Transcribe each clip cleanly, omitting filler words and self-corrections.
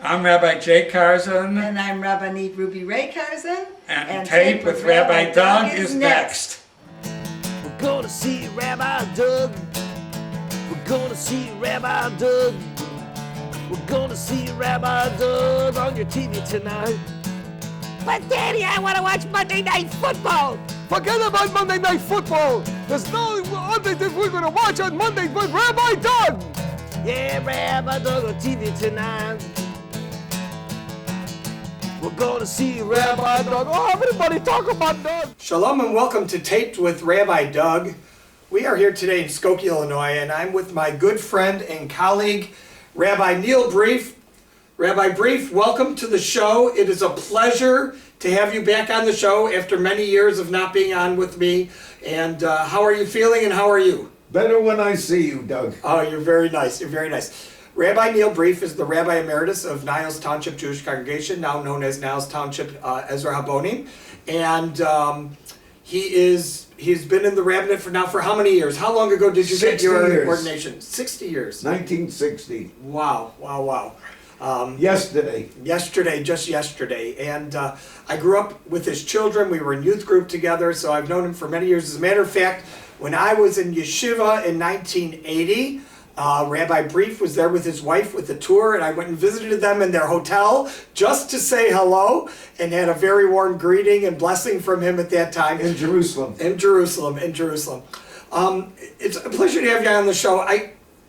I'm Rabbi Jay Karzan, And I'm Rabbi Neil Brief Karzan. and Tape with Rabbi Doug is next. We're gonna see Rabbi Doug. We're gonna see Rabbi Doug. We're gonna see Rabbi Doug on your TV tonight. But Daddy, I want to watch Monday Night Football. Forget about Monday Night Football. There's no other thing we're gonna watch on Monday but Rabbi Doug. Yeah, Rabbi Doug on TV tonight. We're gonna see Rabbi Doug. Oh, everybody talk about Doug. Shalom and welcome to Taped with Rabbi Doug. We are here today in Skokie, Illinois, and I'm with my good friend and colleague, Rabbi Neil Brief. Rabbi Brief, welcome to the show. It is a pleasure to have you back on the show after many years of not being on with me. And how are you feeling and how are you? Better when I see you, Doug. Oh, you're very nice. You're very nice. Rabbi Neil Brief is the Rabbi Emeritus of Niles Township Jewish Congregation, now known as Niles Township Ezra Habonim. And he's been in the rabbinate for how many years? How long ago did you get your ordination? 60 years. 1960. Wow. Yesterday. Just yesterday. And I grew up with his children. We were in youth group together, so I've known him for many years. As a matter of fact, when I was in yeshiva in 1980, Rabbi Brief was there with his wife with a tour, and I went and visited them in their hotel just to say hello and had a very warm greeting and blessing from him at that time. In Jerusalem. In Jerusalem. It's a pleasure to have you on the show.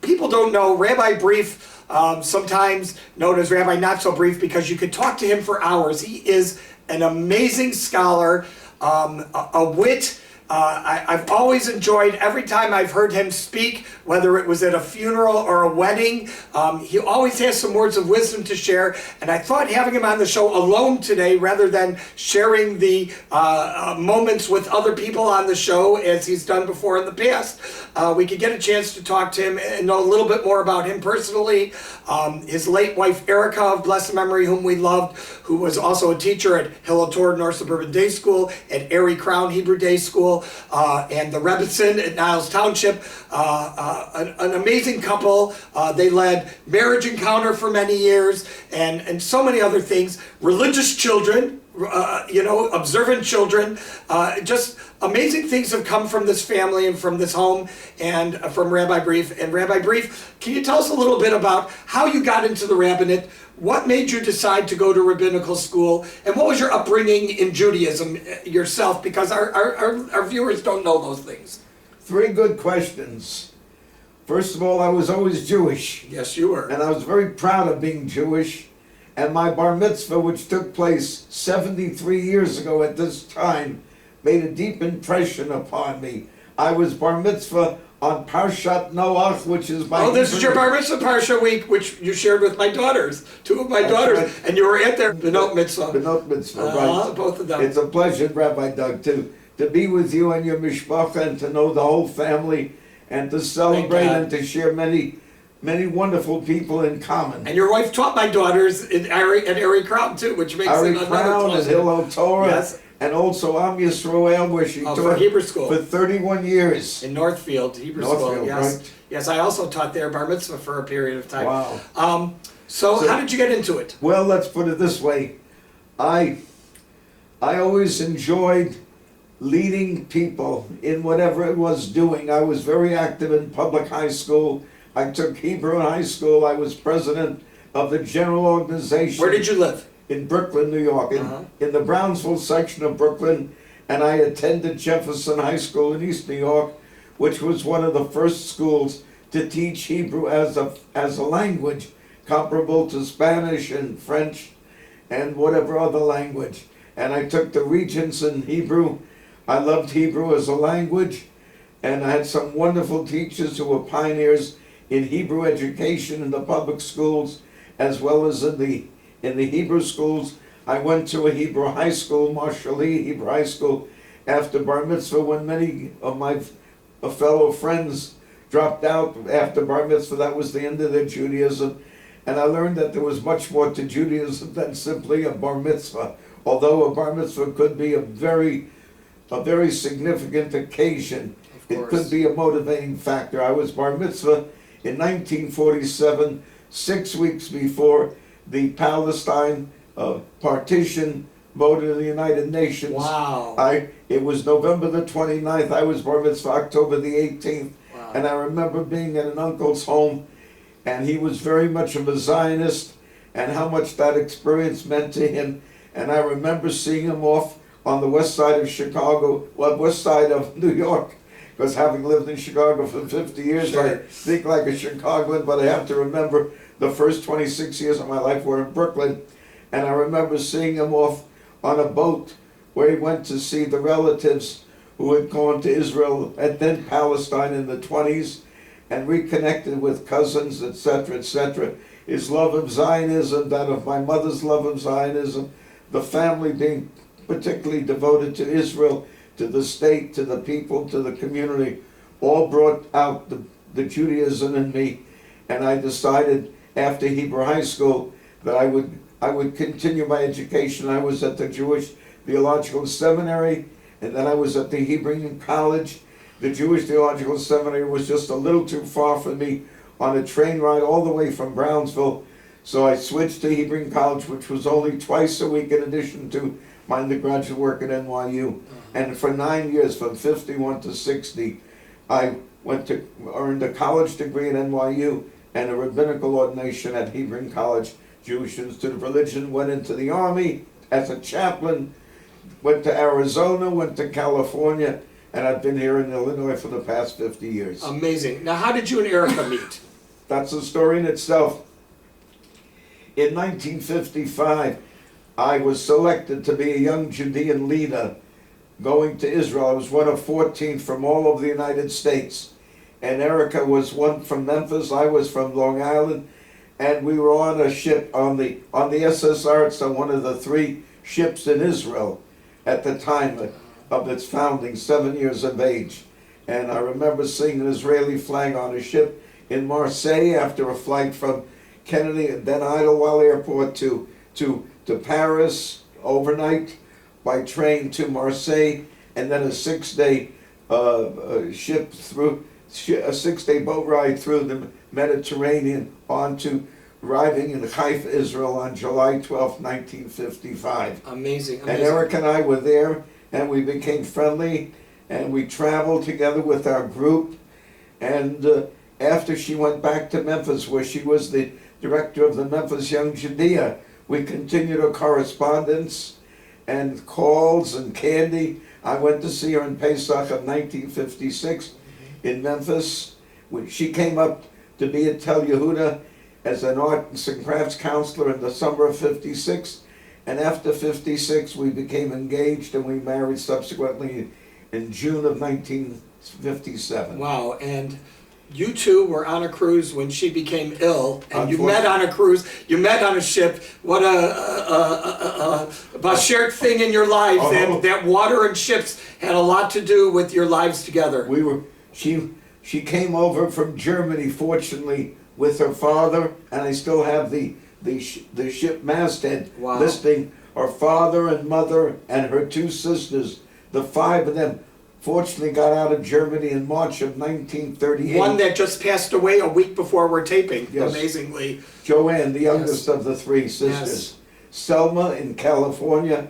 People don't know Rabbi Brief, sometimes known as Rabbi Not So Brief, because you could talk to him for hours. He is an amazing scholar, a wit. I've always enjoyed every time I've heard him speak, whether it was at a funeral or a wedding. He always has some words of wisdom to share, and I thought having him on the show alone today, rather than sharing the moments with other people on the show as he's done before in the past, we could get a chance to talk to him and know a little bit more about him personally. His late wife Erica, of blessed memory, whom we loved, who was also a teacher at Hillel Torah North Suburban Day School, at Erie Crown Hebrew Day School, and the Rebbetzin at Niles Township. An amazing couple. They led Marriage Encounter for many years, and so many other things. Religious children, observant children. Just amazing things have come from this family and from this home and from Rabbi Brief. And Rabbi Brief, can you tell us a little bit about how you got into the rabbinate? What made you decide to go to rabbinical school? And what was your upbringing in Judaism yourself? Because our viewers don't know those things. Three good questions. First of all, I was always Jewish. Yes, you were. And I was very proud of being Jewish. And my bar mitzvah, which took place 73 years ago at this time, made a deep impression upon me. I was bar mitzvah on Parshat Noach, which is my... Oh, this is your Bar Mitzvah Parsha week, which you shared with my daughters, two of my daughters, right. And you were at their Benot Mitzvah. Benot Mitzvah, right. Both of them. It's a pleasure, Rabbi Doug, to be with you and your mishpacha and to know the whole family and to celebrate and to share many wonderful people in common. And your wife taught my daughters at Erie Crown too, which makes it another Crown and Hillel Torah. Yes. And also Am Yisrael, where she taught for Hebrew school for 31 years. In Northfield, Hebrew school, yes. Right. Yes, I also taught there bar mitzvah for a period of time. Wow. So how did you get into it? Well, let's put it this way. I always enjoyed leading people in whatever it was doing. I was very active in public high school. I took Hebrew in high school. I was president of the general organization. Where did you live? In Brooklyn, New York, in the Brownsville section of Brooklyn, and I attended Jefferson High School in East New York, which was one of the first schools to teach Hebrew as a language, comparable to Spanish and French and whatever other language. And I took the Regents in Hebrew. I loved Hebrew as a language, and I had some wonderful teachers who were pioneers in Hebrew education in the public schools, as well as in the Hebrew schools. I went to a Hebrew high school, Marshali Hebrew High School, after bar mitzvah, when many of my fellow friends dropped out after bar mitzvah. That was the end of their Judaism. And I learned that there was much more to Judaism than simply a bar mitzvah. Although a bar mitzvah could be a very significant occasion, it could be a motivating factor. I was bar mitzvah in 1947, 6 weeks before the Palestine partition vote in the United Nations. Wow. It was November the 29th. I was bar mitzvah October the 18th. Wow. And I remember being at an uncle's home, and he was very much of a Zionist, and how much that experience meant to him. And I remember seeing him off on the west side of Chicago, well, west side of New York, because having lived in Chicago for 50 years, Sure. I think like a Chicagoan, but I have to remember the first 26 years of my life were in Brooklyn. And I remember seeing him off on a boat where he went to see the relatives who had gone to Israel and then Palestine in the 20s and reconnected with cousins, etc., etc. His love of Zionism, that of my mother's love of Zionism, the family being particularly devoted to Israel, to the state, to the people, to the community, all brought out the Judaism in me. And I decided after Hebrew high school that I would continue my education. I was at the Jewish Theological Seminary, and then I was at the Hebrew College. The Jewish Theological Seminary was just a little too far for me on a train ride all the way from Brownsville. So I switched to Hebrew College, which was only twice a week in addition to my undergraduate work at NYU. And for 9 years, from 51 to 60, I earned a college degree at NYU and a rabbinical ordination at Hebrew College, Jewish Institute of Religion, went into the Army as a chaplain, went to Arizona, went to California, and I've been here in Illinois for the past 50 years. Amazing. Now, how did you and Erica meet? That's a story in itself. In 1955, I was selected to be a young Judean leader going to Israel. I was one of 14 from all over the United States. And Erica was one from Memphis, I was from Long Island, and we were on a ship on the SS Arts, one of the 3 ships in Israel at the time of its founding, 7 years of age. And I remember seeing an Israeli flag on a ship in Marseille after a flight from Kennedy and then Idlewild Airport to Paris overnight by train to Marseille, and then a 6-day a 6-day boat ride through the Mediterranean onto arriving in Haifa, Israel on July 12, 1955. Amazing. And Eric and I were there, and we became friendly, and we traveled together with our group. And after she went back to Memphis, where she was the director of the Memphis Young Judea, we continued a correspondence and calls and candy. I went to see her in Pesach of 1956 in Memphis. She came up to be at Tel Yehuda as an arts and crafts counselor in the summer of 56. And after 56, we became engaged and we married subsequently in June of 1957. Wow. And you two were on a cruise when she became ill, and you met Unfortunately. on a cruise. You met on a ship. What a shared thing in your lives. Oh. That water and ships had a lot to do with your lives together. She came over from Germany, fortunately, with her father, and I still have the ship masthead Wow. listing her father and mother and her 2 sisters. The 5 of them fortunately got out of Germany in March of 1938. One that just passed away a week before we're taping, Yes. Amazingly. Joanne, the youngest Yes. of the 3 sisters. Yes. Selma in California.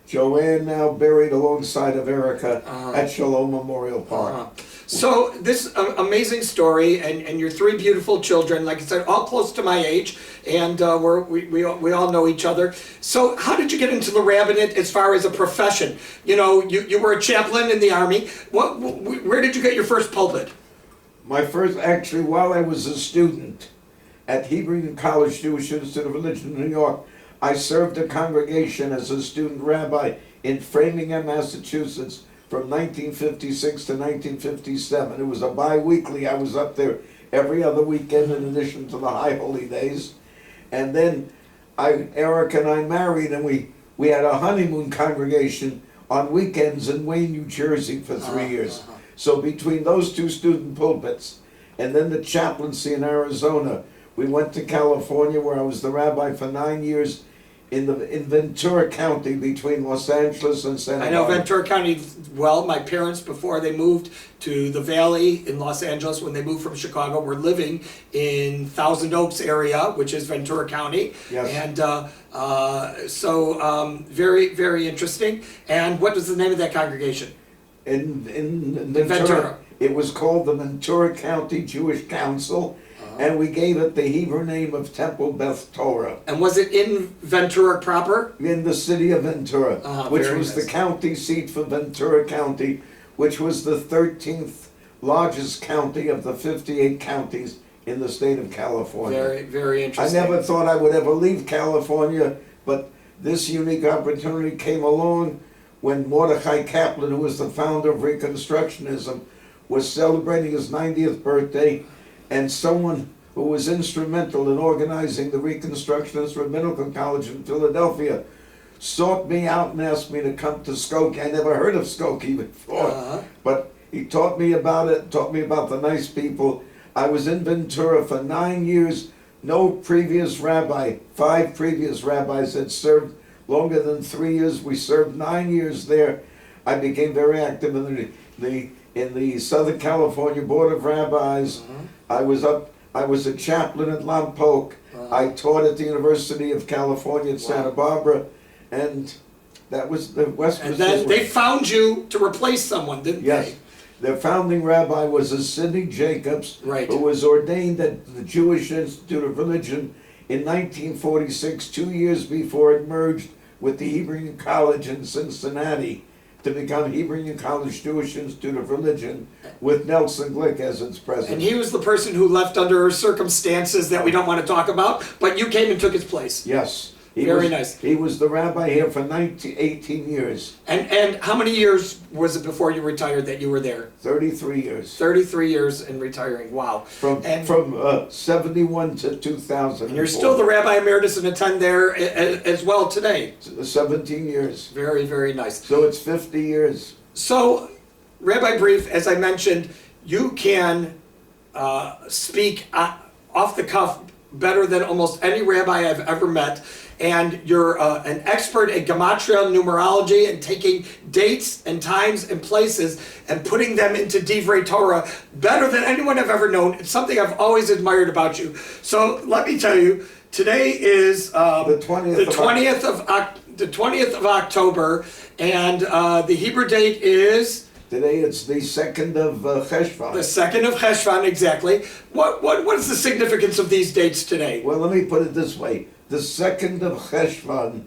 Joanne now buried alongside of Erica at Shalom Memorial Park. So this amazing story, and your 3 beautiful children, like I said, all close to my age, and we all know each other. So how did you get into the rabbinate as far as a profession? You know, you were a chaplain in the Army. Where did you get your first pulpit? My first, actually, while I was a student at Hebrew College, Jewish Institute of Religion in New York, I served a congregation as a student rabbi in Framingham, Massachusetts, from 1956 to 1957. It was a bi-weekly. I was up there every other weekend in addition to the high holy days. And then Eric and I married, and we had a honeymoon congregation on weekends in Wayne, New Jersey for 3 years. So between those 2 student pulpits and then the chaplaincy in Arizona, we went to California, where I was the rabbi for 9 years in Ventura County between Los Angeles and Santa I know Barbara. Ventura County well. My parents, before they moved to the Valley in Los Angeles, when they moved from Chicago, were living in Thousand Oaks area, which is Ventura County. Yes. And so very, very interesting. And what was the name of that congregation? In Ventura. It was called the Ventura County Jewish Council, and we gave it the Hebrew name of Temple Beth Torah. And was it in Ventura proper? In the city of Ventura, which very was nice. the county seat for Ventura County, which was the 13th largest county of the 58 counties in the state of California. Very, very I interesting. never thought I would ever leave California, but this unique opportunity came along when Mordecai Kaplan, who was the founder of Reconstructionism, was celebrating his 90th birthday, and someone who was instrumental in organizing the Reconstructionist Rabbinical College in Philadelphia sought me out and asked me to come to Skokie. I never heard of Skokie before, but he taught me about it, taught me about the nice people. I was in Ventura for 9 years. No previous rabbi, 5 previous rabbis had served longer than 3 years. We served 9 years there. I became very active in the Southern California Board of Rabbis. I was a chaplain at Lompoc. I taught at the University of California at Santa Barbara, and that was the West. And then they found you to replace someone, didn't Yes. they? Their founding rabbi was a Sidney Jacobs, Right. who was ordained at the Jewish Institute of Religion in 1946, 2 years before it merged with the Hebrew College in Cincinnati to become Hebrew College Jewish Institute of Religion, with Nelson Glick as its president. And he was the person who left under circumstances that we don't want to talk about, but you came and took his place. Yes. Very nice. He was the rabbi here for 18 years, And how many years was it before you retired that you were there? 33 years. 33 years in retiring. Wow. From 71 to 2000. And you're still the Rabbi Emeritus and attend there as well today. 17 years. Very, very nice. So it's 50 years. So, Rabbi Brief, as I mentioned, you can speak off the cuff better than almost any rabbi I've ever met. And you're an expert at gematria numerology and taking dates and times and places and putting them into Divrei Torah better than anyone I've ever known. It's something I've always admired about you. So let me tell you, today is The 20th of October, and the Hebrew date is Today it's the 2nd of Cheshvan. the 2nd of Cheshvan, exactly. What is the significance of these dates today? Well, let me put it this way. The 2nd of Cheshvan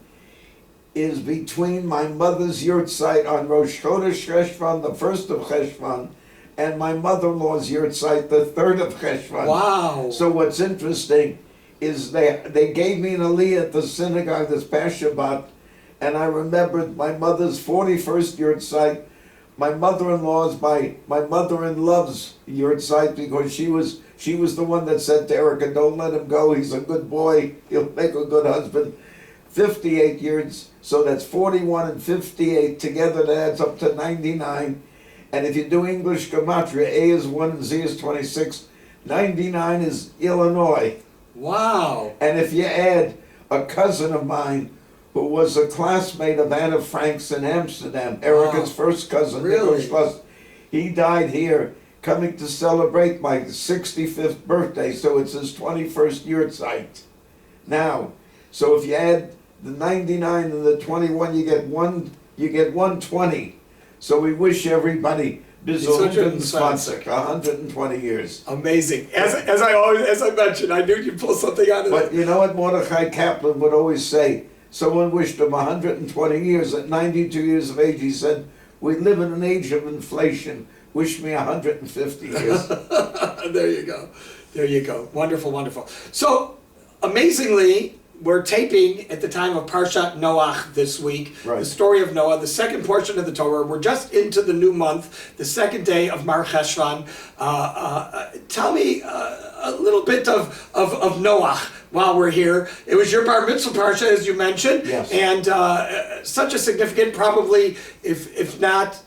is between my mother's yurtzeit on Rosh Chodesh Cheshvan, the 1st of Cheshvan, and my mother-in-law's yurtzeit, the 3rd of Cheshvan. Wow. So what's interesting is they gave me an aliyah at the synagogue this past Shabbat, and I remembered my mother's 41st yurtzeit, my mother-in-law's, my mother-in-law's yurtzeit, because she was the one that said to Erica, don't let him go, he's a good boy, he'll make a good husband. 58 years, so that's 41 and 58, together that adds up to 99. And if you do English gematria, A is 1 and Z is 26, 99 is Illinois. Wow. And if you add a cousin of mine who was a classmate of Anna Frank's in Amsterdam, Erica's first cousin, Really? Nicholas, he died here coming to celebrate my 65th birthday, so it's his 21st yurtzeit. Now, so if you add the 99 and the 21, you get 120. So we wish everybody bis 120 years. Amazing. As I mentioned, I knew you'd pull something out of But that. you know what Mordecai Kaplan would always say? Someone wished him 120 years. At 92 years of age, he said, we live in an age of inflation. Wish me 150 years. There you go. There you go. Wonderful, wonderful. So, amazingly, we're taping at the time of Parshat Noach this week, Right. the story of Noah, the second portion of the Torah. We're just into the new month, the second day of Mar Cheshvan. Tell me a little bit of Noach while we're here. It was your bar mitzvah parsha, as you mentioned, Yes. and such a significant, probably, if not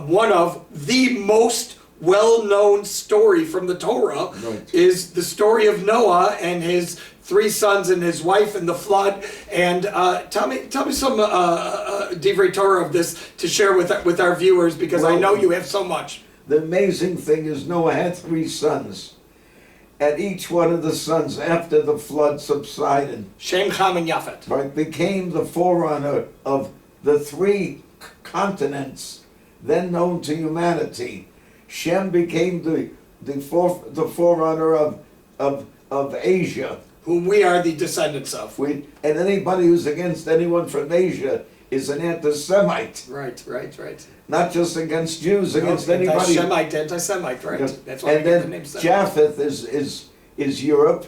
one of the most well-known story from the Torah Right. is the story of Noah and his 3 sons and his wife in the flood. And tell me some Divrei Torah of this to share with our viewers, because I know you have so much. The amazing thing is Noah had 3 sons. And each one of the sons, after the flood subsided, Shem, Ham, and Yafet. right, became the forerunner of the 3 continents then known to humanity. Shem became the forerunner of Asia. Whom we are the descendants of. And anybody who's against anyone from Asia is an anti-Semite. Right. Not just against Jews, against anybody. Anti-Semite, right. Yes. That's why And we get the then name Semite. Japheth is Europe,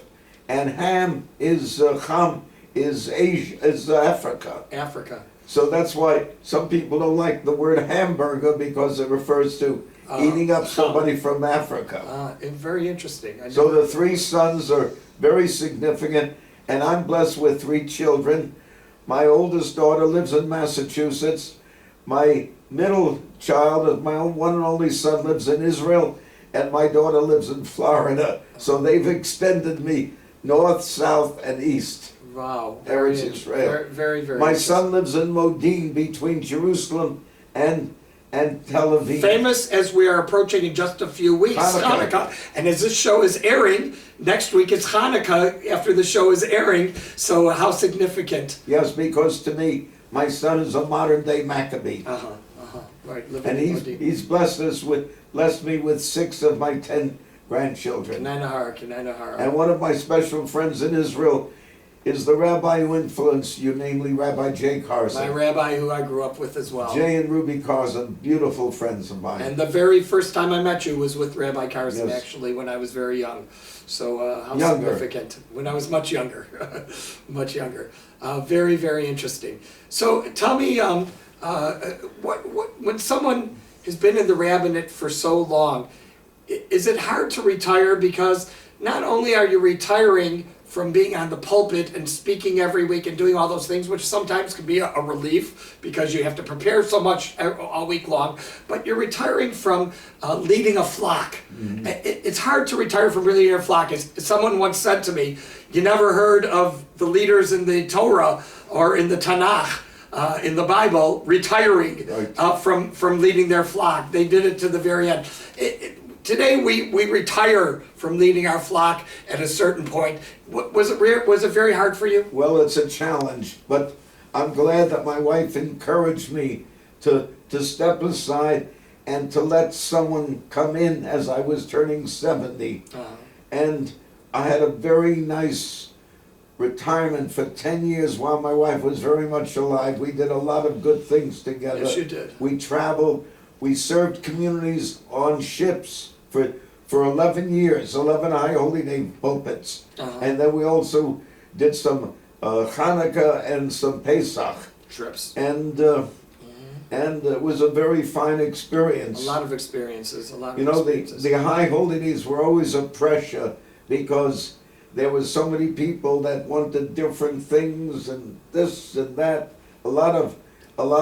and Ham is Asia, is Africa. Africa. So that's why some people don't like the word hamburger, because it refers to eating up somebody from Africa. Very interesting. I So know. the 3 sons are very significant, and I'm blessed with 3 children. My oldest daughter lives in Massachusetts. My middle child, my one and only son, lives in Israel, and my daughter lives in Florida. So they've extended me north, south, and east. Wow. Eretz Israel. Very, very. My interesting. son lives in Modin, between Jerusalem and Tel Aviv. Famous as we are approaching in just a few weeks, Hanukkah. And as this show is airing, next week it's Hanukkah after the show is airing. So how significant. Yes, because to me, my son is a modern day Maccabee. Right. living And in Modin. he's blessed me with 6 of my 10 grandchildren. Kanai And one of my special friends in Israel is the rabbi who influenced you, namely Rabbi Jay My Carson. rabbi who I grew up with as well. Jay and Ruby Carson, beautiful friends of mine. And the very first time I met you was with Rabbi Carson, Yes. actually, when I was very young. So how Younger. significant. When I was much younger. Much younger. Very, very interesting. So tell me, when someone has been in the rabbinate for so long, is it hard to retire? Because not only are you retiring from being on the pulpit and speaking every week and doing all those things, which sometimes can be a relief because you have to prepare so much all week long, but you're retiring from leading a flock. It's hard to retire from leading a flock. As someone once said to me, you never heard of the leaders in the Torah or in the Tanakh, in the Bible, retiring from leading their flock. They did it to the very end. Today we retire from leading our flock at a certain point. Was it very hard for you? Well, it's a challenge, but I'm glad that my wife encouraged me to step aside and to let someone come in as I was turning 70. And I had a very nice retirement for 10 years while my wife was very much alive. We did a lot of good things together. Yes, you did. We traveled, we served communities on ships for 11 years, 11 high holy name pulpits. And then we also did some Hanukkah and some Pesach. Trips. And it was a very fine experience. A lot of experiences. The high holy days were always a pressure because there was so many people that wanted different things and this and that. A lot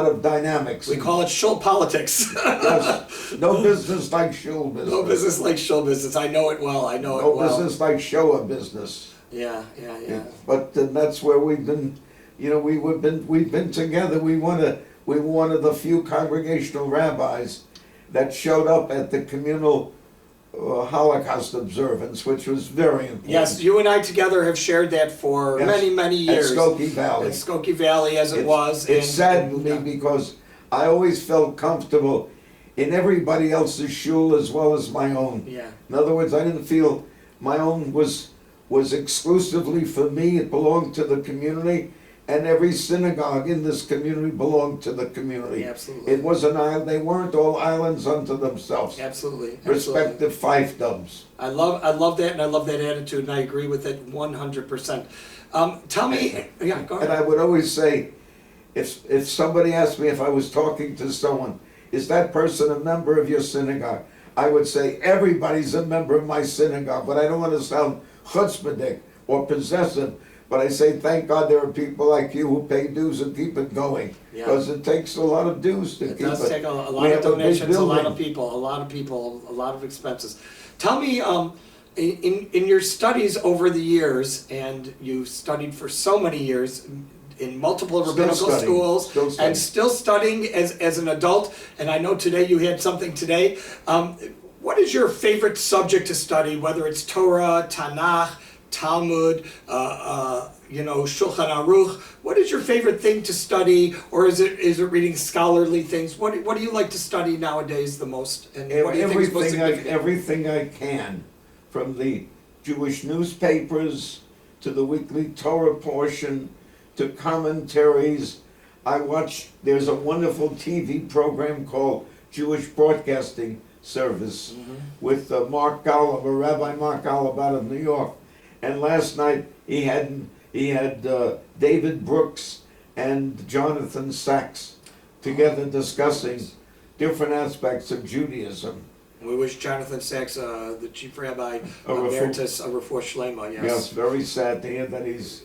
of dynamics. We call it shul politics. Yes. No business like shul business. No business like shul business. I know it well. No business like show business. Yeah. But that's where we've been. We've been together. We were one of the few congregational rabbis that showed up at the communal Holocaust observance, which was very important. Yes, you and I together have shared that for many years. At Skokie Valley. At Skokie Valley, as it was. It saddened me because I always felt comfortable in everybody else's shul as well as my own. Yeah. In other words, I didn't feel my own was exclusively for me. It belonged to the community, and every synagogue in this community belonged to the community. Absolutely. It was an island. They weren't all islands unto themselves. Absolutely. Respective fiefdoms. I love that, and I love that attitude, and I agree with it 100%. Tell me, go ahead. And I would always say, if somebody asked me if I was talking to someone, is that person a member of your synagogue? I would say everybody's a member of my synagogue, but I don't want to sound chutzpahdik or possessive. But I say, thank God there are people like you who pay dues and keep it going. Because it takes a lot of dues to keep it. It does take a lot of donations, a lot of people, a lot of expenses. Tell me, in your studies over the years, and you studied for so many years in multiple rabbinical schools, and still studying as an adult, and I know today you had something today. What is your favorite subject to study, whether it's Torah, Tanakh, Talmud, Shulchan Aruch? What is your favorite thing to study, or is it reading scholarly things? What do you like to study nowadays the most? And what do you think is most significant? Everything I can, from the Jewish newspapers to the weekly Torah portion to commentaries. There's a wonderful TV program called Jewish Broadcasting Service with Mark Golub, Rabbi Mark Golub out of New York. And last night he had David Brooks and Jonathan Sachs together discussing different aspects of Judaism. We wish Jonathan Sachs, the chief rabbi, Emeritus, a refuah shlema. Yes. Yes, very sad to hear that he's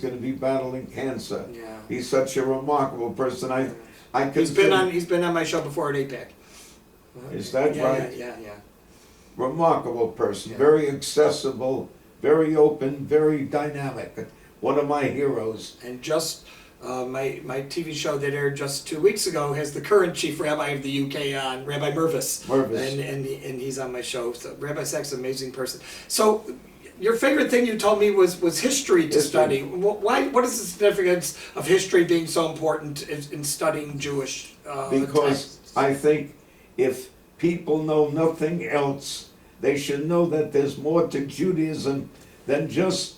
going to be battling cancer. Yeah. He's such a remarkable person. He's been on my show before at APEC. Is that right? Yeah. Remarkable person, Yeah. very accessible, very open, very dynamic. One of my heroes. And just my TV show that aired just 2 weeks ago has the current chief rabbi of the UK on, Rabbi Mervis. And he's on my show. So Rabbi Sachs is an amazing person. So your favorite thing you told me was history to study. Why? What is the significance of history being so important in studying Jewish Because texts? I think if people know nothing else, they should know that there's more to Judaism than just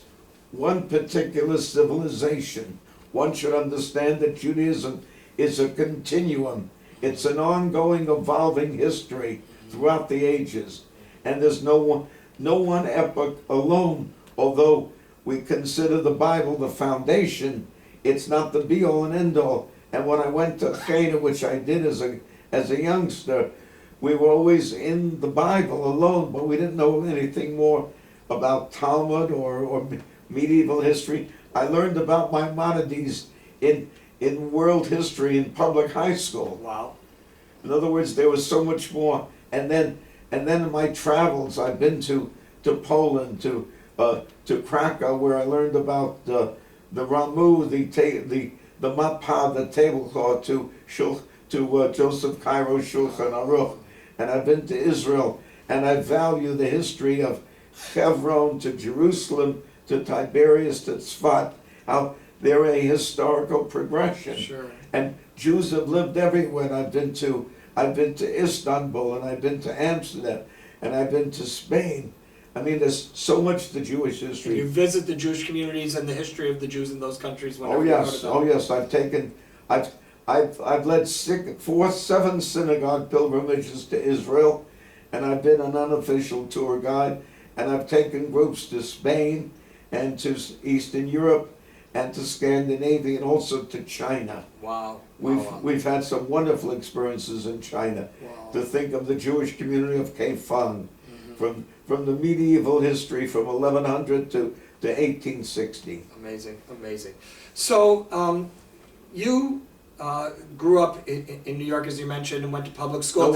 one particular civilization. One should understand that Judaism is a continuum. It's an ongoing, evolving history throughout the ages. And there's no one epoch alone. Although we consider the Bible the foundation, it's not the be-all and end-all. And when I went to Cheder, which I did as a youngster, we were always in the Bible alone, but we didn't know anything more about Talmud or medieval history. I learned about Maimonides in world history in public high school. Wow. In other words, there was so much more. And then in my travels, I've been to Poland, to Krakow, where I learned about the Ramu, the Mappa, the tablecloth, to Joseph Cairo's Shulchan Aruch. And I've been to Israel, and I value the history of Hebron to Jerusalem to Tiberias to Tzfat, how they're a historical progression. Sure. And Jews have lived everywhere. I've been to Istanbul, and I've been to Amsterdam, and I've been to Spain. I mean, there's so much to Jewish history. You visit the Jewish communities and the history of the Jews in those countries. Oh yes, I've led 7 synagogue pilgrimages to Israel, and I've been an unofficial tour guide, and I've taken groups to Spain and to Eastern Europe and to Scandinavia and also to China. Wow. We've had some wonderful experiences in China. Wow. To think of the Jewish community of Kaifeng, from the medieval history from 1100 to 1860. Amazing. So you grew up in New York, as you mentioned, and went to public school.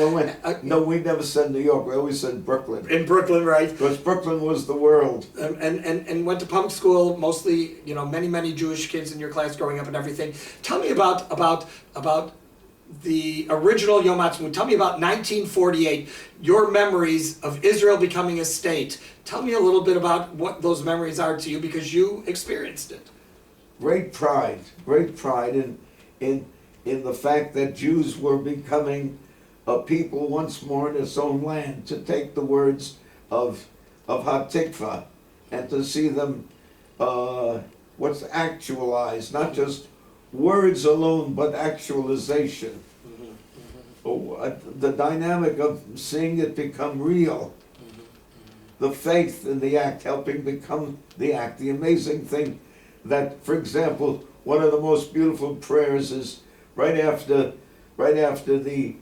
No, we never said New York. We always said Brooklyn. In Brooklyn, right? Because Brooklyn was the world. And went to public school, mostly, many Jewish kids in your class growing up and everything. Tell me about the original Yom Ha'atzmaut. Tell me about 1948, your memories of Israel becoming a state. Tell me a little bit about what those memories are to you, because you experienced it. Great pride in the fact that Jews were becoming a people once more in its own land, to take the words of HaTikvah and to see them what's actualized, not just words alone, but actualization. The dynamic of seeing it become real. The faith in the act helping become the act. The amazing thing that, for example, one of the most beautiful prayers is right after the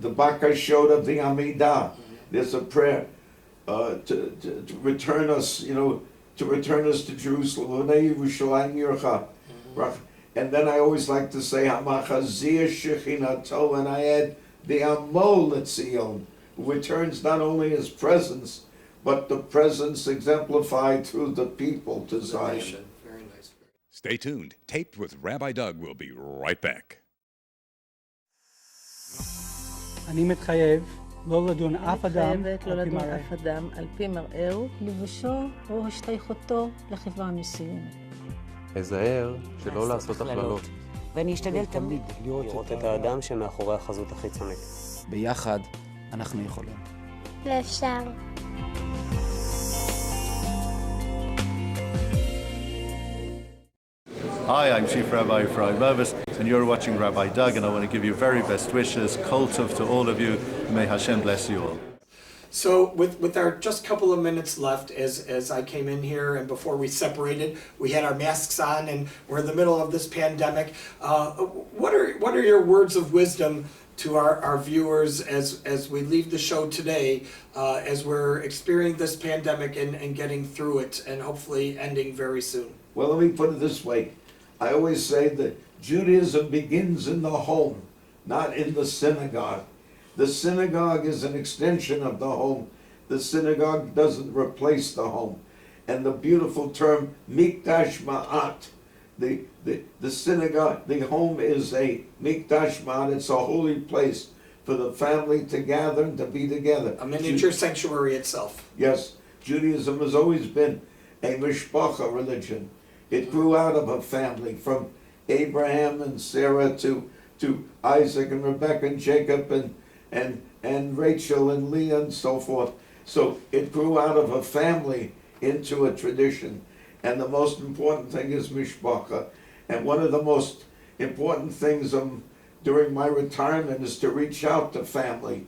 Bakashot of the Amidah. There's a prayer to return us, to return us to Jerusalem. And then I always like to say Hamachazir Shechinato, and I add the Amol Letzion, returns not only his presence, but the presence exemplified through the people to Zion. Very nice. Stay tuned. Taped with Rabbi Doug. We'll be right back. אני מתחייב לא לדון אף אדם מתחייבת לא על פי לדון מראה. אף אדם על פי מראהו, לבושו או השתייכותו לחברה מסוימת. אזהר שלא לעשות הכללות. ואני אשתדל תמיד לראות את האדם שמאחורי החזות החיצונית. ביחד אנחנו יכולים. ואפשר. Hi, I'm Chief Rabbi Fry Mervis, and you're watching Rabbi Doug, and I want to give you very best wishes, kol tov to all of you. May Hashem bless you all. So with our just couple of minutes left, as I came in here and before we separated, we had our masks on and we're in the middle of this pandemic. What are your words of wisdom to our viewers as we leave the show today, as we're experiencing this pandemic and getting through it and hopefully ending very soon? Well, let me put it this way. I always say that Judaism begins in the home, not in the synagogue. The synagogue is an extension of the home. The synagogue doesn't replace the home. And the beautiful term, mikdash ma'at, the synagogue, the home is a mikdash ma'at, it's a holy place for the family to gather and to be together. A miniature sanctuary itself. Yes, Judaism has always been a mishpacha religion. It grew out of a family, from Abraham and Sarah to Isaac and Rebekah and Jacob and Rachel and Leah and so forth. So it grew out of a family into a tradition. And the most important thing is mishpacha. And one of the most important things during my retirement is to reach out to family.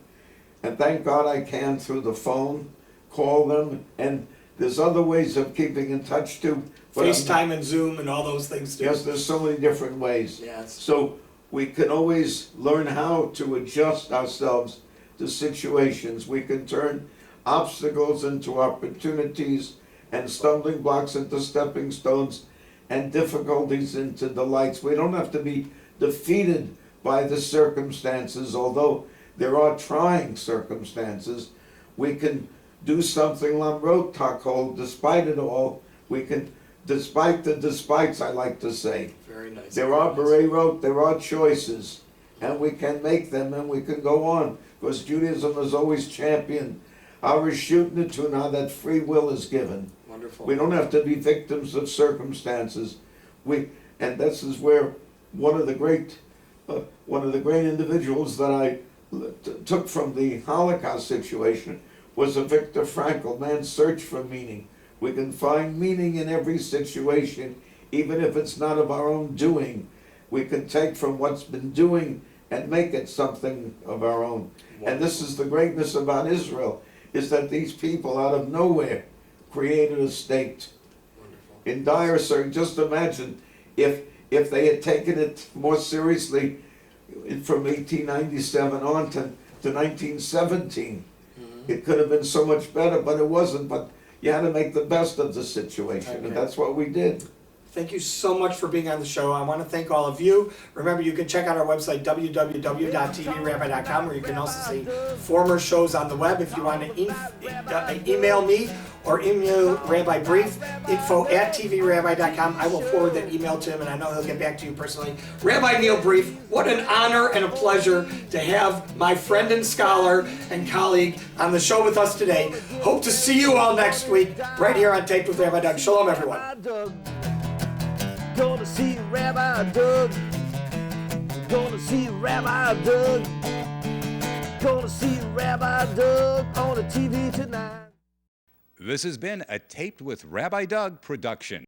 And thank God I can through the phone, call them, and there's other ways of keeping in touch too. FaceTime and Zoom and all those things too. Yes, there's so many different ways. Yes. So we can always learn how to adjust ourselves to situations. We can turn obstacles into opportunities and stumbling blocks into stepping stones and difficulties into delights. We don't have to be defeated by the circumstances, although there are trying circumstances. We can do something lamrot takol, despite it all. We can, despite the despites, I like to say. Very nice. There are bererot, there are choices, and we can make them and we can go on, because Judaism has always championed our reshut netuna, that free will is given. Wonderful. We don't have to be victims of circumstances. And this is where one of the great individuals that I took from the Holocaust situation was a Viktor Frankl, man's search for meaning. We can find meaning in every situation, even if it's not of our own doing. We can take from what's been doing and make it something of our own. Wonderful. And this is the greatness about Israel, is that these people out of nowhere created a state. Wonderful. In dire circumstances, just imagine if they had taken it more seriously from 1897 on to 1917. It could have been so much better, but it wasn't. But you had to make the best of the situation, and that's what we did. Thank you so much for being on the show. I want to thank all of you. Remember, you can check out our website, www.tvrabbi.com, where you can also see former shows on the web. If you want to email me or email Rabbi Brief, info@tvrabbi.com. I will forward that email to him, and I know he'll get back to you personally. Rabbi Neil Brief, what an honor and a pleasure to have my friend and scholar and colleague on the show with us today. Hope to see you all next week, right here on Taped with Rabbi Doug. Shalom, everyone. Gonna see Rabbi Doug. Gonna see Rabbi Doug. Gonna see Rabbi Doug on the TV tonight. This has been a Taped with Rabbi Doug production.